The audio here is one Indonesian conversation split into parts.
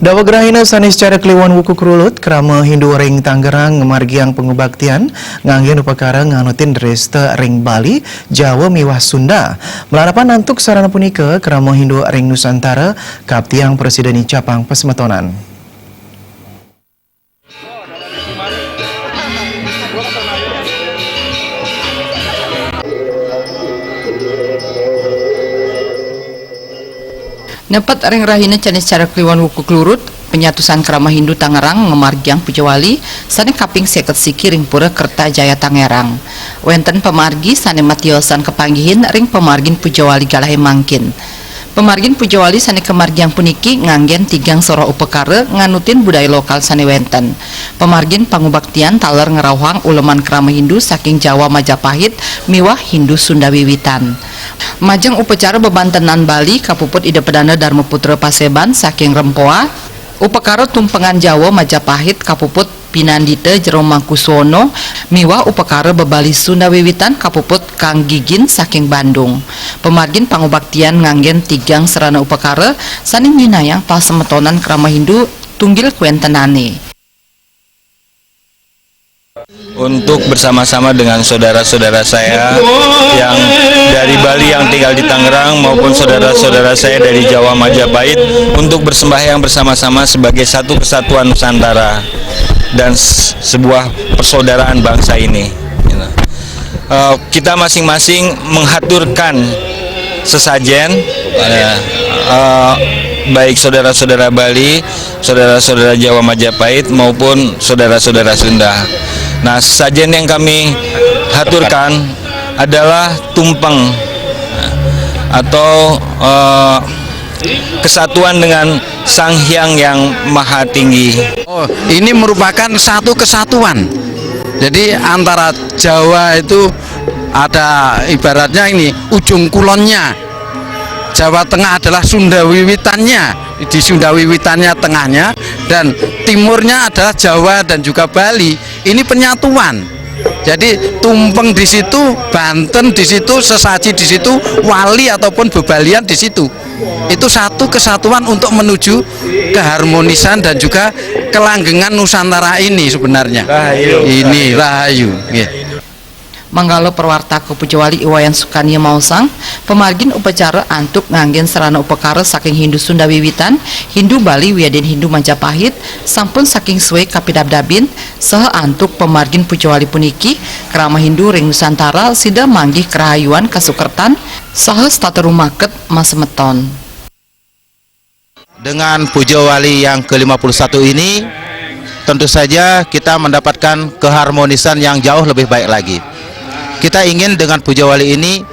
Dawa gerahina sanis cara kliwon wuku kerulut kerama Hindu ring Tangerang margiang pengubaktian nganggen upakara nganutin dresta ring Bali Jawa miwah Sunda. Melarapan antuk sarana punika kerama Hindu ring Nusantara kaptiang Presiden Capang Pesmetonan. Nepat ring rahina canis cara kliwon wuku klurut penyatusan kerama Hindu Tangerang ngemargiang Pujawali sane kaping seket siki ring pura Kertajaya Tangerang. Wenten pemargi sane matiosan kepanggihin ring pemargin Pujawali galahe mangkin. Pemargin Pujawali sane kemargiang puniki nganggen tigang soro upekara nganutin budaya lokal sane wenten. Pemargin pangubaktian taler ngerawang uleman kerama Hindu saking Jawa Majapahit miwah Hindu Sunda wiwitan. Majeng upacara bebantenan Bali kapuput ide pedana Dharma Putra Paseban saking Rempoa, upakara tumpengan Jawa Majapahit kapuput Pinandita Jero Mangkusono miwah upakara bebali Sunda wiwitan kapuput Kang Gigin saking Bandung. Pemargin pangubaktian nganggen tigang serana upakara saning nyinayang pasemetonan kerama Hindu tunggil kuentenane. Untuk bersama-sama dengan saudara-saudara saya yang dari Bali yang tinggal di Tangerang maupun saudara-saudara saya dari Jawa Majapahit untuk bersembahyang bersama-sama sebagai satu kesatuan Nusantara dan sebuah persaudaraan bangsa ini. Kita masing-masing menghaturkan sesajen baik saudara-saudara Bali, saudara-saudara Jawa Majapahit maupun saudara-saudara Sunda. Nah, sajian yang kami haturkan adalah tumpeng atau kesatuan dengan Sang Hyang yang Maha Tinggi. Oh, ini merupakan satu kesatuan. Jadi antara Jawa itu ada ibaratnya ini ujung kulonnya. Jawa Tengah adalah Sunda wiwitannya, di Sunda wiwitannya tengahnya, dan timurnya adalah Jawa dan juga Bali. Ini penyatuan. Jadi tumpeng di situ, Banten di situ, sesaji di situ, wali ataupun bebalian di situ. Itu satu kesatuan untuk menuju keharmonisan dan juga kelanggengan Nusantara ini sebenarnya. Rahayu. Ini rahayu. Manggalo perwarta ke Pujawali Iwayan Sukania Mausang, pemargin upacara antuk nganggen serana upakara saking Hindu Sunda wiwitan, Hindu Bali wiadin Hindu Majapahit, sampun saking suwe kapidabdabin, saha antuk pemargin Pujawali puniki, kerama Hindu ring Nusantara sida manggih kerahayuan kasukertan, saha staterumaket masemeton. Dengan Pujawali yang ke-51 ini, tentu saja kita mendapatkan keharmonisan yang jauh lebih baik lagi. Kita ingin dengan Pujawali ini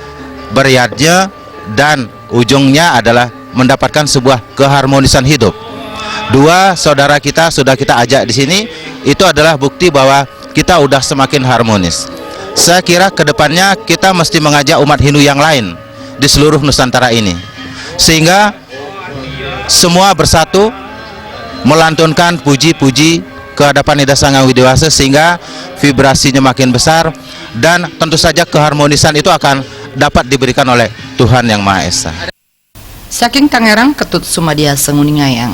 beryadnya dan ujungnya adalah mendapatkan sebuah keharmonisan hidup. Dua saudara kita sudah kita ajak di sini, itu adalah bukti bahwa kita sudah semakin harmonis. Saya kira kedepannya kita mesti mengajak umat Hindu yang lain di seluruh Nusantara ini, sehingga semua bersatu melantunkan puji-puji ke hadapan Ida Sang Hyang Widewasa sehingga vibrasinya makin besar dan tentu saja keharmonisan itu akan dapat diberikan oleh Tuhan Yang Maha Esa. Saking Tangerang Ketut Sumadia Senguningayang.